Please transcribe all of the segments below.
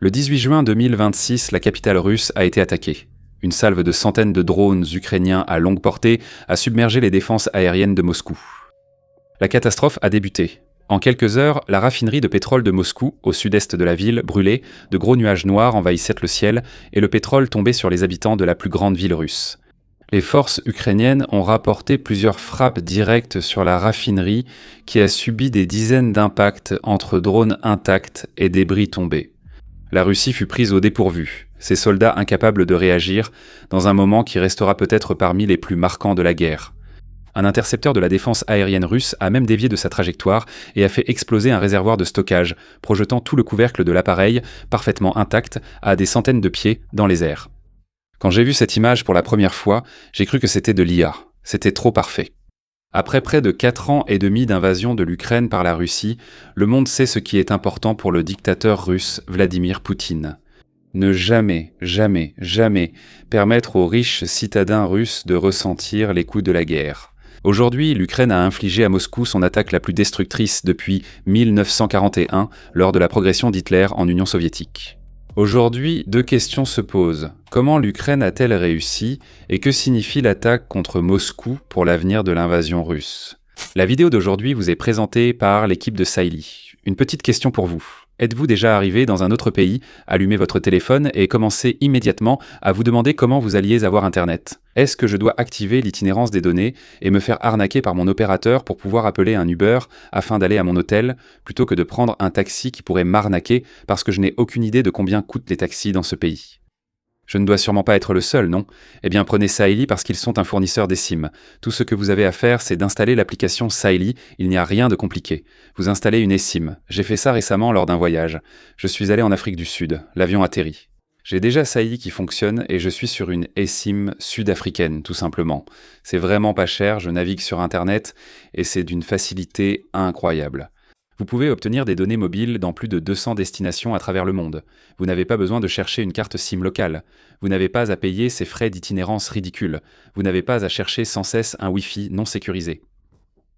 Le 18 juin 2026, la capitale russe a été attaquée. Une salve de centaines de drones ukrainiens à longue portée a submergé les défenses aériennes de Moscou. La catastrophe a débuté. En quelques heures, la raffinerie de pétrole de Moscou, au sud-est de la ville, brûlait, de gros nuages noirs envahissaient le ciel et le pétrole tombait sur les habitants de la plus grande ville russe. Les forces ukrainiennes ont rapporté plusieurs frappes directes sur la raffinerie qui a subi des dizaines d'impacts entre drones intacts et débris tombés. La Russie fut prise au dépourvu, ses soldats incapables de réagir, dans un moment qui restera peut-être parmi les plus marquants de la guerre. Un intercepteur de la défense aérienne russe a même dévié de sa trajectoire et a fait exploser un réservoir de stockage, projetant tout le couvercle de l'appareil, parfaitement intact, à des centaines de pieds dans les airs. Quand j'ai vu cette image pour la première fois, j'ai cru que c'était de l'IA. C'était trop parfait. Après près de 4 ans et demi d'invasion de l'Ukraine par la Russie, le monde sait ce qui est important pour le dictateur russe Vladimir Poutine. Ne jamais, jamais, jamais permettre aux riches citadins russes de ressentir les coups de la guerre. Aujourd'hui, l'Ukraine a infligé à Moscou son attaque la plus destructrice depuis 1941, lors de la progression d'Hitler en Union soviétique. Aujourd'hui, 2 questions se posent. Comment l'Ukraine a-t-elle réussi et que signifie l'attaque contre Moscou pour l'avenir de l'invasion russe? La vidéo d'aujourd'hui vous est présentée par l'équipe de Saily. Une petite question pour vous. Êtes-vous déjà arrivé dans un autre pays, allumez votre téléphone et commencez immédiatement à vous demander comment vous alliez avoir Internet? Est-ce que je dois activer l'itinérance des données et me faire arnaquer par mon opérateur pour pouvoir appeler un Uber afin d'aller à mon hôtel, plutôt que de prendre un taxi qui pourrait m'arnaquer parce que je n'ai aucune idée de combien coûtent les taxis dans ce pays? Je ne dois sûrement pas être le seul, non? Eh bien, prenez Saily parce qu'ils sont un fournisseur d'eSIM. Tout ce que vous avez à faire, c'est d'installer l'application Saily, il n'y a rien de compliqué. Vous installez une eSIM. J'ai fait ça récemment lors d'un voyage. Je suis allé en Afrique du Sud. L'avion atterrit. J'ai déjà Saily qui fonctionne et je suis sur une eSIM sud-africaine, tout simplement. C'est vraiment pas cher, je navigue sur Internet et c'est d'une facilité incroyable. Vous pouvez obtenir des données mobiles dans plus de 200 destinations à travers le monde. Vous n'avez pas besoin de chercher une carte SIM locale. Vous n'avez pas à payer ces frais d'itinérance ridicules. Vous n'avez pas à chercher sans cesse un Wi-Fi non sécurisé.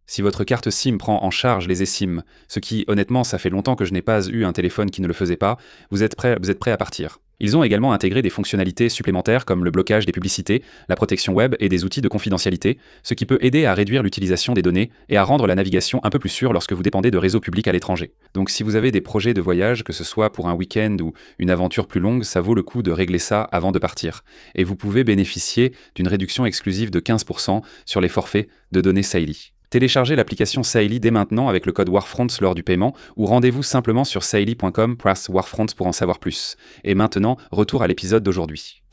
Si votre carte SIM prend en charge les eSIM, ce qui, honnêtement, ça fait longtemps que je n'ai pas eu un téléphone qui ne le faisait pas, vous êtes prêt à partir. Ils ont également intégré des fonctionnalités supplémentaires comme le blocage des publicités, la protection web et des outils de confidentialité, ce qui peut aider à réduire l'utilisation des données et à rendre la navigation un peu plus sûre lorsque vous dépendez de réseaux publics à l'étranger. Donc si vous avez des projets de voyage, que ce soit pour un week-end ou une aventure plus longue, ça vaut le coup de régler ça avant de partir. Et vous pouvez bénéficier d'une réduction exclusive de 15% sur les forfaits de données Saily. Téléchargez l'application Saily dès maintenant avec le code WARFRONTS lors du paiement ou rendez-vous simplement sur saily.com/warfronts pour en savoir plus. Et maintenant, retour à l'épisode d'aujourd'hui.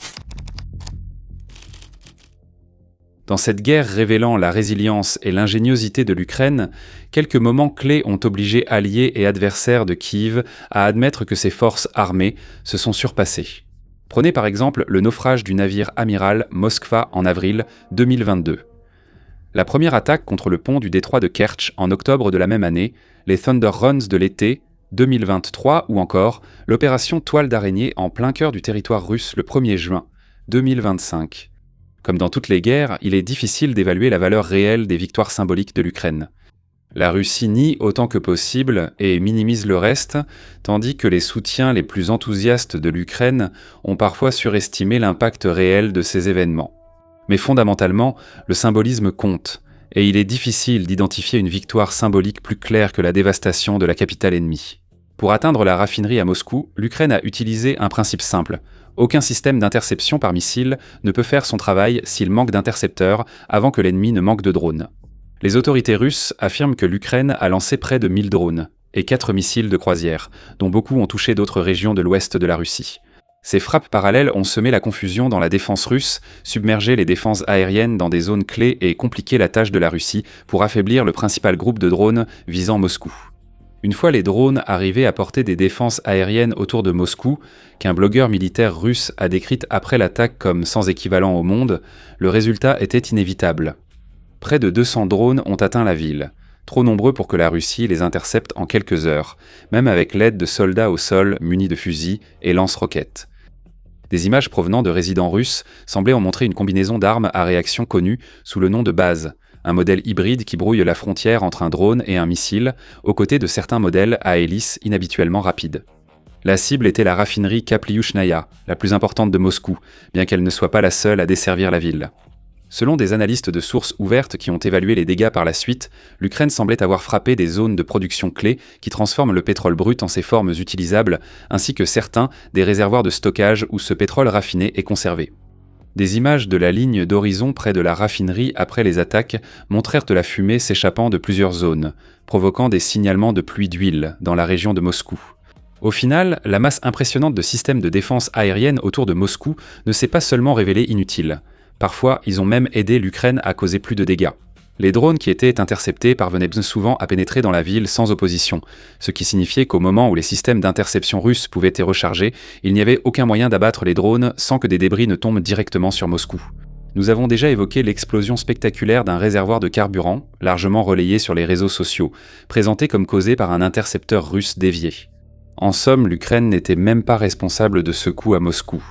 Dans cette guerre révélant la résilience et l'ingéniosité de l'Ukraine, quelques moments clés ont obligé alliés et adversaires de Kiev à admettre que ses forces armées se sont surpassées. Prenez par exemple le naufrage du navire amiral Moskva en avril 2022. La première attaque contre le pont du détroit de Kertch en octobre de la même année, les Thunder Runs de l'été 2023 ou encore l'opération Toile d'araignée en plein cœur du territoire russe le 1er juin 2025. Comme dans toutes les guerres, il est difficile d'évaluer la valeur réelle des victoires symboliques de l'Ukraine. La Russie nie autant que possible et minimise le reste, tandis que les soutiens les plus enthousiastes de l'Ukraine ont parfois surestimé l'impact réel de ces événements. Mais fondamentalement, le symbolisme compte, et il est difficile d'identifier une victoire symbolique plus claire que la dévastation de la capitale ennemie. Pour atteindre la raffinerie à Moscou, l'Ukraine a utilisé un principe simple. Aucun système d'interception par missile ne peut faire son travail s'il manque d'intercepteurs avant que l'ennemi ne manque de drones. Les autorités russes affirment que l'Ukraine a lancé près de 1000 drones et 4 missiles de croisière, dont beaucoup ont touché d'autres régions de l'ouest de la Russie. Ces frappes parallèles ont semé la confusion dans la défense russe, submergé les défenses aériennes dans des zones clés et compliqué la tâche de la Russie pour affaiblir le principal groupe de drones visant Moscou. Une fois les drones arrivés à portée des défenses aériennes autour de Moscou, qu'un blogueur militaire russe a décrite après l'attaque comme sans équivalent au monde, le résultat était inévitable. Près de 200 drones ont atteint la ville, trop nombreux pour que la Russie les intercepte en quelques heures, même avec l'aide de soldats au sol munis de fusils et lance-roquettes. Des images provenant de résidents russes semblaient en montrer une combinaison d'armes à réaction connue sous le nom de Baz, un modèle hybride qui brouille la frontière entre un drone et un missile, aux côtés de certains modèles à hélice inhabituellement rapides. La cible était la raffinerie Kaplyushnaya, la plus importante de Moscou, bien qu'elle ne soit pas la seule à desservir la ville. Selon des analystes de sources ouvertes qui ont évalué les dégâts par la suite, l'Ukraine semblait avoir frappé des zones de production clés qui transforment le pétrole brut en ses formes utilisables, ainsi que certains des réservoirs de stockage où ce pétrole raffiné est conservé. Des images de la ligne d'horizon près de la raffinerie après les attaques montrèrent de la fumée s'échappant de plusieurs zones, provoquant des signalements de pluie d'huile dans la région de Moscou. Au final, la masse impressionnante de systèmes de défense aérienne autour de Moscou ne s'est pas seulement révélée inutile. Parfois, ils ont même aidé l'Ukraine à causer plus de dégâts. Les drones qui étaient interceptés parvenaient bien souvent à pénétrer dans la ville sans opposition, ce qui signifiait qu'au moment où les systèmes d'interception russes pouvaient être rechargés, il n'y avait aucun moyen d'abattre les drones sans que des débris ne tombent directement sur Moscou. Nous avons déjà évoqué l'explosion spectaculaire d'un réservoir de carburant, largement relayé sur les réseaux sociaux, présenté comme causé par un intercepteur russe dévié. En somme, l'Ukraine n'était même pas responsable de ce coup à Moscou.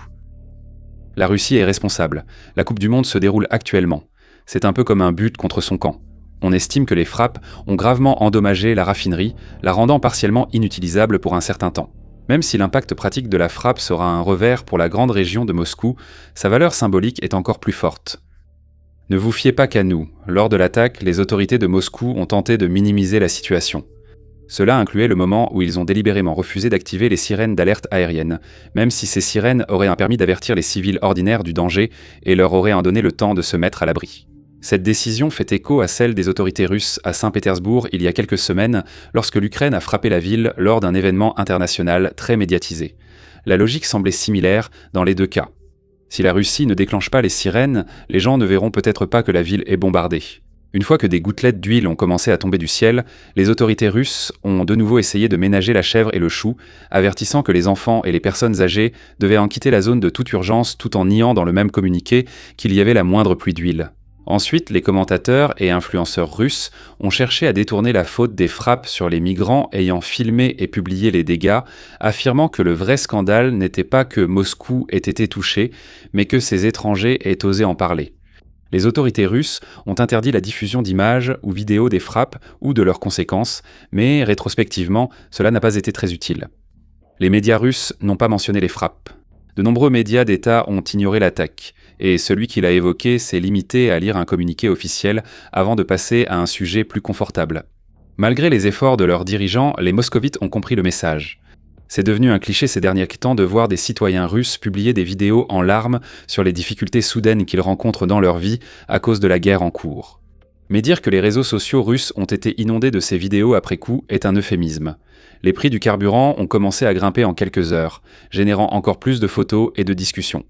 La Russie est responsable. La Coupe du Monde se déroule actuellement. C'est un peu comme un but contre son camp. On estime que les frappes ont gravement endommagé la raffinerie, la rendant partiellement inutilisable pour un certain temps. Même si l'impact pratique de la frappe sera un revers pour la grande région de Moscou, sa valeur symbolique est encore plus forte. Ne vous fiez pas qu'à nous. Lors de l'attaque, les autorités de Moscou ont tenté de minimiser la situation. Cela incluait le moment où ils ont délibérément refusé d'activer les sirènes d'alerte aérienne, même si ces sirènes auraient permis d'avertir les civils ordinaires du danger et leur auraient en donné le temps de se mettre à l'abri. Cette décision fait écho à celle des autorités russes à Saint-Pétersbourg il y a quelques semaines, lorsque l'Ukraine a frappé la ville lors d'un événement international très médiatisé. La logique semblait similaire dans les deux cas. Si la Russie ne déclenche pas les sirènes, les gens ne verront peut-être pas que la ville est bombardée. Une fois que des gouttelettes d'huile ont commencé à tomber du ciel, les autorités russes ont de nouveau essayé de ménager la chèvre et le chou, avertissant que les enfants et les personnes âgées devaient en quitter la zone de toute urgence tout en niant dans le même communiqué qu'il y avait la moindre pluie d'huile. Ensuite, les commentateurs et influenceurs russes ont cherché à détourner la faute des frappes sur les migrants ayant filmé et publié les dégâts, affirmant que le vrai scandale n'était pas que Moscou ait été touché, mais que ces étrangers aient osé en parler. Les autorités russes ont interdit la diffusion d'images ou vidéos des frappes ou de leurs conséquences, mais rétrospectivement, cela n'a pas été très utile. Les médias russes n'ont pas mentionné les frappes. De nombreux médias d'État ont ignoré l'attaque, et celui qui l'a évoqué s'est limité à lire un communiqué officiel avant de passer à un sujet plus confortable. Malgré les efforts de leurs dirigeants, les moscovites ont compris le message. C'est devenu un cliché ces derniers temps de voir des citoyens russes publier des vidéos en larmes sur les difficultés soudaines qu'ils rencontrent dans leur vie à cause de la guerre en cours. Mais dire que les réseaux sociaux russes ont été inondés de ces vidéos après coup est un euphémisme. Les prix du carburant ont commencé à grimper en quelques heures, générant encore plus de photos et de discussions.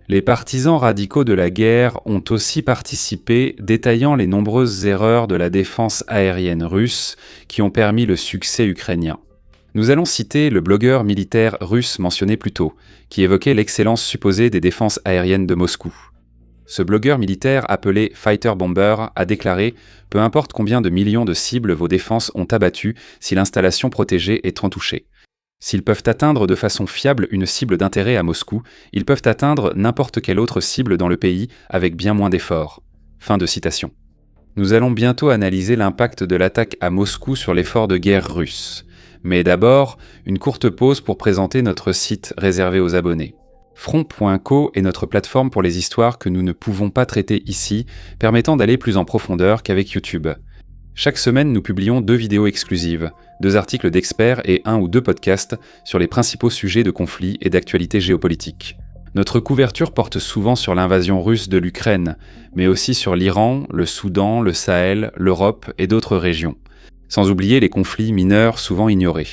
Les partisans radicaux de la guerre ont aussi participé, détaillant les nombreuses erreurs de la défense aérienne russe qui ont permis le succès ukrainien. Nous allons citer le blogueur militaire russe mentionné plus tôt, qui évoquait l'excellence supposée des défenses aériennes de Moscou. Ce blogueur militaire appelé Fighter Bomber a déclaré « Peu importe combien de millions de cibles vos défenses ont abattues si l'installation protégée est touchée. S'ils peuvent atteindre de façon fiable une cible d'intérêt à Moscou, ils peuvent atteindre n'importe quelle autre cible dans le pays avec bien moins d'efforts. » Fin de citation. Nous allons bientôt analyser l'impact de l'attaque à Moscou sur l'effort de guerre russe. Mais d'abord, une courte pause pour présenter notre site réservé aux abonnés. Front.co est notre plateforme pour les histoires que nous ne pouvons pas traiter ici, permettant d'aller plus en profondeur qu'avec YouTube. Chaque semaine, nous publions 2 vidéos exclusives, 2 articles d'experts et 1 ou 2 podcasts sur les principaux sujets de conflit et d'actualité géopolitique. Notre couverture porte souvent sur l'invasion russe de l'Ukraine, mais aussi sur l'Iran, le Soudan, le Sahel, l'Europe et d'autres régions. Sans oublier les conflits mineurs souvent ignorés.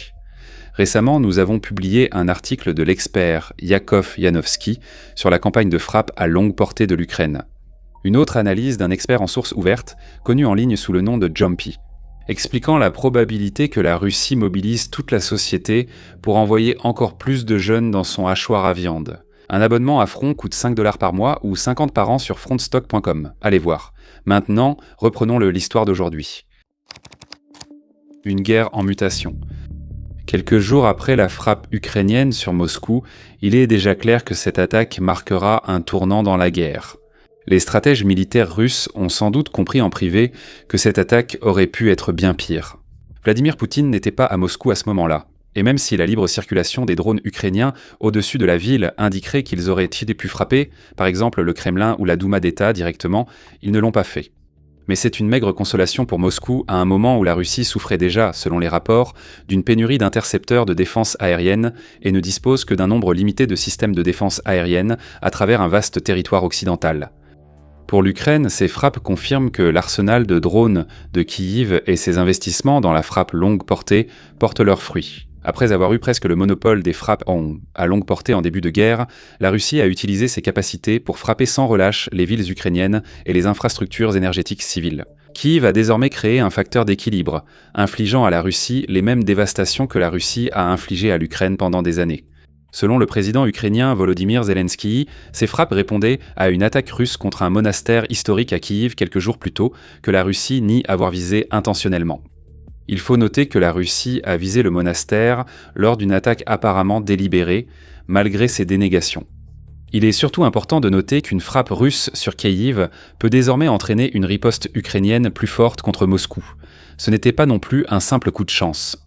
Récemment, nous avons publié un article de l'expert Yakov Yanovski sur la campagne de frappe à longue portée de l'Ukraine. Une autre analyse d'un expert en source ouverte, connu en ligne sous le nom de Jumpy, expliquant la probabilité que la Russie mobilise toute la société pour envoyer encore plus de jeunes dans son hachoir à viande. Un abonnement à Front coûte 5 $ par mois ou 50 par an sur frontstock.com. Allez voir. Maintenant, reprenons l'histoire d'aujourd'hui. Une guerre en mutation. Quelques jours après la frappe ukrainienne sur Moscou, il est déjà clair que cette attaque marquera un tournant dans la guerre. Les stratèges militaires russes ont sans doute compris en privé que cette attaque aurait pu être bien pire. Vladimir Poutine n'était pas à Moscou à ce moment-là. Et même si la libre circulation des drones ukrainiens au-dessus de la ville indiquerait qu'ils auraient pu frapper, par exemple le Kremlin ou la Douma d'État directement, ils ne l'ont pas fait. Mais c'est une maigre consolation pour Moscou à un moment où la Russie souffrait déjà, selon les rapports, d'une pénurie d'intercepteurs de défense aérienne et ne dispose que d'un nombre limité de systèmes de défense aérienne à travers un vaste territoire occidental. Pour l'Ukraine, ces frappes confirment que l'arsenal de drones de Kyiv et ses investissements dans la frappe longue portée portent leurs fruits. Après avoir eu presque le monopole des frappes à longue portée en début de guerre, la Russie a utilisé ses capacités pour frapper sans relâche les villes ukrainiennes et les infrastructures énergétiques civiles. Kyiv a désormais créé un facteur d'équilibre, infligeant à la Russie les mêmes dévastations que la Russie a infligées à l'Ukraine pendant des années. Selon le président ukrainien Volodymyr Zelensky, ces frappes répondaient à une attaque russe contre un monastère historique à Kyiv quelques jours plus tôt, que la Russie nie avoir visé intentionnellement. Il faut noter que la Russie a visé le monastère lors d'une attaque apparemment délibérée, malgré ses dénégations. Il est surtout important de noter qu'une frappe russe sur Kyiv peut désormais entraîner une riposte ukrainienne plus forte contre Moscou. Ce n'était pas non plus un simple coup de chance.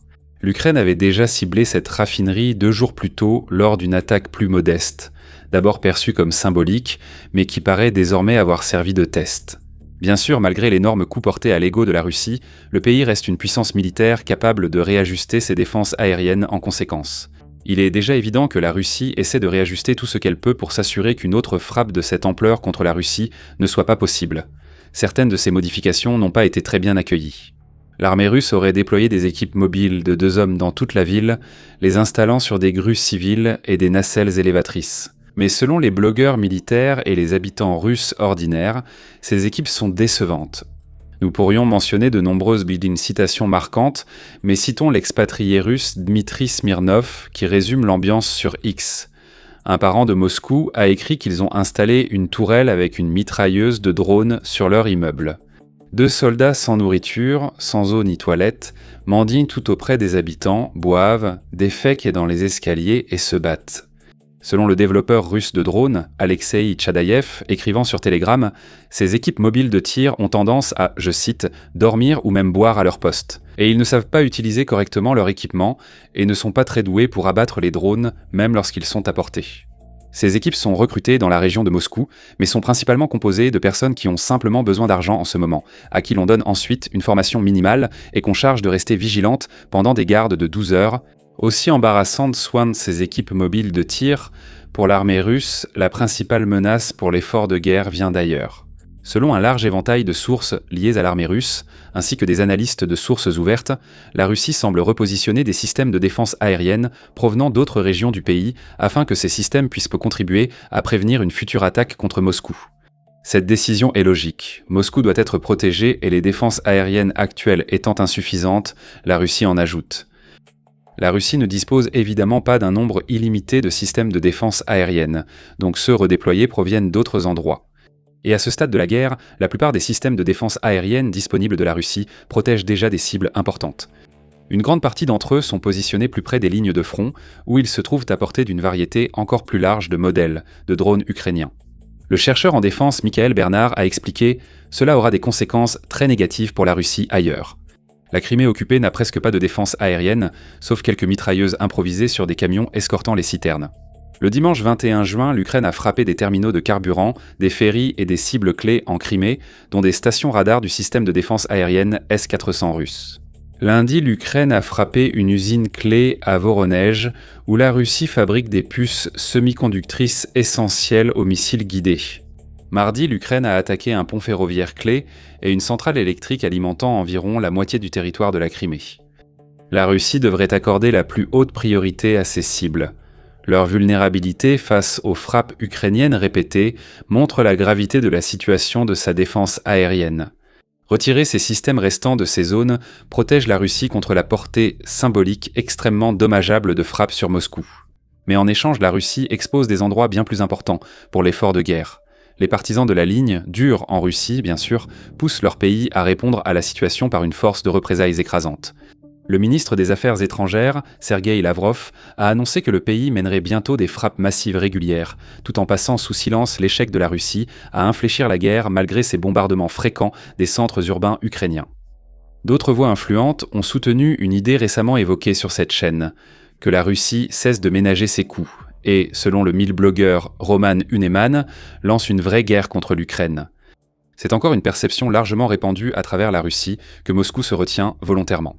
L'Ukraine avait déjà ciblé cette raffinerie 2 jours plus tôt lors d'une attaque plus modeste, d'abord perçue comme symbolique, mais qui paraît désormais avoir servi de test. Bien sûr, malgré l'énorme coup porté à l'ego de la Russie, le pays reste une puissance militaire capable de réajuster ses défenses aériennes en conséquence. Il est déjà évident que la Russie essaie de réajuster tout ce qu'elle peut pour s'assurer qu'une autre frappe de cette ampleur contre la Russie ne soit pas possible. Certaines de ces modifications n'ont pas été très bien accueillies. L'armée russe aurait déployé des équipes mobiles de 2 hommes dans toute la ville, les installant sur des grues civiles et des nacelles élévatrices. Mais selon les blogueurs militaires et les habitants russes ordinaires, ces équipes sont décevantes. Nous pourrions mentionner de nombreuses citations marquantes, mais citons l'expatrié russe Dmitri Smirnov qui résume l'ambiance sur X. Un parent de Moscou a écrit qu'ils ont installé une tourelle avec une mitrailleuse de drones sur leur immeuble. 2 soldats sans nourriture, sans eau ni toilette, mendient tout auprès des habitants, boivent, défèquent dans les escaliers et se battent. Selon le développeur russe de drones, Alexei Tchadaïev, écrivant sur Telegram, ces équipes mobiles de tir ont tendance à, je cite, « dormir ou même boire à leur poste ». Et ils ne savent pas utiliser correctement leur équipement et ne sont pas très doués pour abattre les drones, même lorsqu'ils sont à portée. Ces équipes sont recrutées dans la région de Moscou, mais sont principalement composées de personnes qui ont simplement besoin d'argent en ce moment, à qui l'on donne ensuite une formation minimale et qu'on charge de rester vigilantes pendant des gardes de 12 heures. Aussi embarrassante soit ces équipes mobiles de tir, pour l'armée russe, la principale menace pour l'effort de guerre vient d'ailleurs. Selon un large éventail de sources liées à l'armée russe, ainsi que des analystes de sources ouvertes, la Russie semble repositionner des systèmes de défense aérienne provenant d'autres régions du pays afin que ces systèmes puissent contribuer à prévenir une future attaque contre Moscou. Cette décision est logique. Moscou doit être protégé et les défenses aériennes actuelles étant insuffisantes, la Russie en ajoute. La Russie ne dispose évidemment pas d'un nombre illimité de systèmes de défense aérienne, donc ceux redéployés proviennent d'autres endroits. Et à ce stade de la guerre, la plupart des systèmes de défense aérienne disponibles de la Russie protègent déjà des cibles importantes. Une grande partie d'entre eux sont positionnés plus près des lignes de front, où ils se trouvent à portée d'une variété encore plus large de modèles de drones ukrainiens. Le chercheur en défense Michael Bernard a expliqué « Cela aura des conséquences très négatives pour la Russie ailleurs ». La Crimée occupée n'a presque pas de défense aérienne, sauf quelques mitrailleuses improvisées sur des camions escortant les citernes. Le dimanche 21 juin, l'Ukraine a frappé des terminaux de carburant, des ferries et des cibles clés en Crimée, dont des stations radars du système de défense aérienne S-400 russe. Lundi, l'Ukraine a frappé une usine clé à Voronej, où la Russie fabrique des puces semi-conductrices essentielles aux missiles guidés. Mardi, l'Ukraine a attaqué un pont ferroviaire clé et une centrale électrique alimentant environ la moitié du territoire de la Crimée. La Russie devrait accorder la plus haute priorité à ces cibles. Leur vulnérabilité face aux frappes ukrainiennes répétées montre la gravité de la situation de sa défense aérienne. Retirer ces systèmes restants de ces zones protège la Russie contre la portée symbolique extrêmement dommageable de frappes sur Moscou. Mais en échange, la Russie expose des endroits bien plus importants pour l'effort de guerre. Les partisans de la ligne, dure en Russie bien sûr, poussent leur pays à répondre à la situation par une force de représailles écrasante. Le ministre des Affaires étrangères, Sergueï Lavrov, a annoncé que le pays mènerait bientôt des frappes massives régulières, tout en passant sous silence l'échec de la Russie à infléchir la guerre malgré ses bombardements fréquents des centres urbains ukrainiens. D'autres voix influentes ont soutenu une idée récemment évoquée sur cette chaîne, que la Russie cesse de ménager ses coups, et, selon le mille-blogueur Roman Huneman, lance une vraie guerre contre l'Ukraine. C'est encore une perception largement répandue à travers la Russie que Moscou se retient volontairement.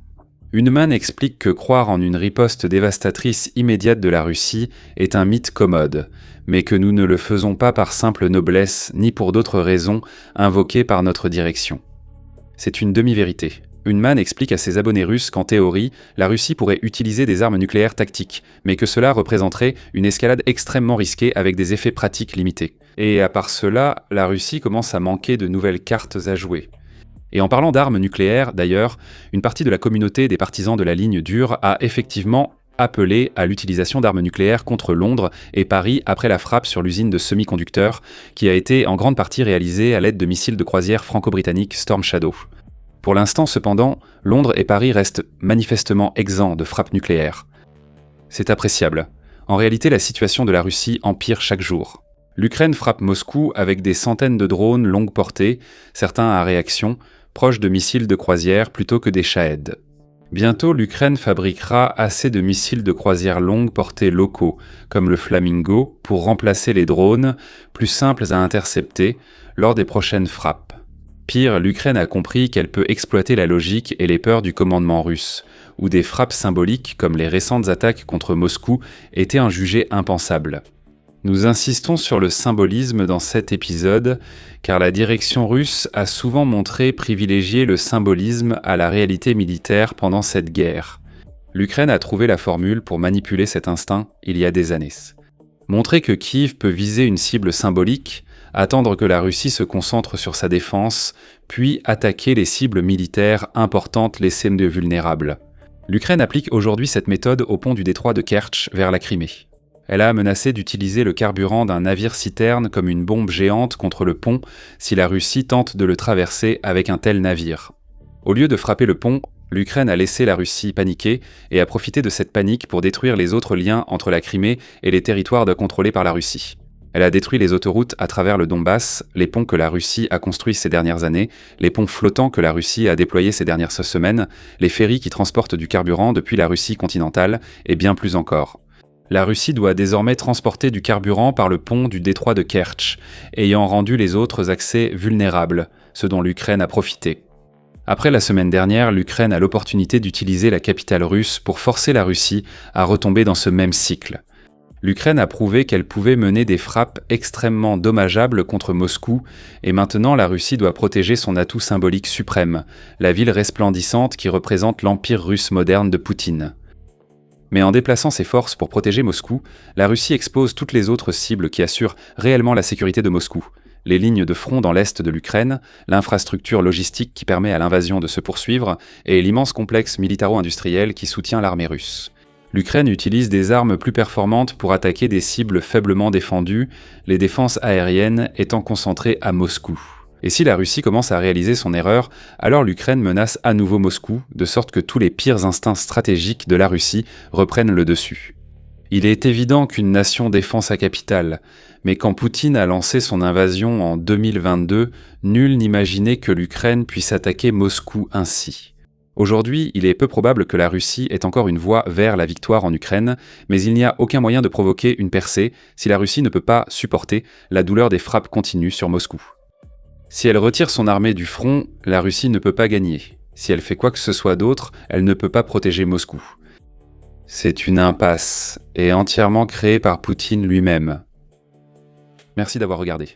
Huneman explique que croire en une riposte dévastatrice immédiate de la Russie est un mythe commode, mais que nous ne le faisons pas par simple noblesse ni pour d'autres raisons invoquées par notre direction. C'est une demi-vérité. Huneman explique à ses abonnés russes qu'en théorie, la Russie pourrait utiliser des armes nucléaires tactiques, mais que cela représenterait une escalade extrêmement risquée avec des effets pratiques limités. Et à part cela, la Russie commence à manquer de nouvelles cartes à jouer. Et en parlant d'armes nucléaires, d'ailleurs, une partie de la communauté des partisans de la ligne dure a effectivement appelé à l'utilisation d'armes nucléaires contre Londres et Paris après la frappe sur l'usine de semi-conducteurs, qui a été en grande partie réalisée à l'aide de missiles de croisière franco-britanniques Storm Shadow. Pour l'instant, cependant, Londres et Paris restent manifestement exempts de frappes nucléaires. C'est appréciable. En réalité, la situation de la Russie empire chaque jour. L'Ukraine frappe Moscou avec des centaines de drones longue portée, certains à réaction, proches de missiles de croisière plutôt que des Shahed. Bientôt, l'Ukraine fabriquera assez de missiles de croisière longue portée locaux, comme le Flamingo, pour remplacer les drones, plus simples à intercepter, lors des prochaines frappes. Pire, l'Ukraine a compris qu'elle peut exploiter la logique et les peurs du commandement russe, où des frappes symboliques comme les récentes attaques contre Moscou étaient jugées impensables. Nous insistons sur le symbolisme dans cet épisode, car la direction russe a souvent montré privilégier le symbolisme à la réalité militaire pendant cette guerre. L'Ukraine a trouvé la formule pour manipuler cet instinct il y a des années. Montrer que Kiev peut viser une cible symbolique, attendre que la Russie se concentre sur sa défense, puis attaquer les cibles militaires importantes laissées vulnérables. L'Ukraine applique aujourd'hui cette méthode au pont du détroit de Kertch vers la Crimée. Elle a menacé d'utiliser le carburant d'un navire-citerne comme une bombe géante contre le pont si la Russie tente de le traverser avec un tel navire. Au lieu de frapper le pont, l'Ukraine a laissé la Russie paniquer et a profité de cette panique pour détruire les autres liens entre la Crimée et les territoires contrôlés par la Russie. Elle a détruit les autoroutes à travers le Donbass, les ponts que la Russie a construits ces dernières années, les ponts flottants que la Russie a déployés ces dernières semaines, les ferries qui transportent du carburant depuis la Russie continentale et bien plus encore. La Russie doit désormais transporter du carburant par le pont du détroit de Kertch, ayant rendu les autres accès vulnérables, ce dont l'Ukraine a profité. Après la semaine dernière, l'Ukraine a l'opportunité d'utiliser la capitale russe pour forcer la Russie à retomber dans ce même cycle. L'Ukraine a prouvé qu'elle pouvait mener des frappes extrêmement dommageables contre Moscou, et maintenant la Russie doit protéger son atout symbolique suprême, la ville resplendissante qui représente l'empire russe moderne de Poutine. Mais en déplaçant ses forces pour protéger Moscou, la Russie expose toutes les autres cibles qui assurent réellement la sécurité de Moscou. Les lignes de front dans l'est de l'Ukraine, l'infrastructure logistique qui permet à l'invasion de se poursuivre, et l'immense complexe militaro-industriel qui soutient l'armée russe. L'Ukraine utilise des armes plus performantes pour attaquer des cibles faiblement défendues, les défenses aériennes étant concentrées à Moscou. Et si la Russie commence à réaliser son erreur, alors l'Ukraine menace à nouveau Moscou, de sorte que tous les pires instincts stratégiques de la Russie reprennent le dessus. Il est évident qu'une nation défend sa capitale, mais quand Poutine a lancé son invasion en 2022, nul n'imaginait que l'Ukraine puisse attaquer Moscou ainsi. Aujourd'hui, il est peu probable que la Russie ait encore une voie vers la victoire en Ukraine, mais il n'y a aucun moyen de provoquer une percée si la Russie ne peut pas supporter la douleur des frappes continues sur Moscou. Si elle retire son armée du front, la Russie ne peut pas gagner. Si elle fait quoi que ce soit d'autre, elle ne peut pas protéger Moscou. C'est une impasse, et entièrement créée par Poutine lui-même. Merci d'avoir regardé.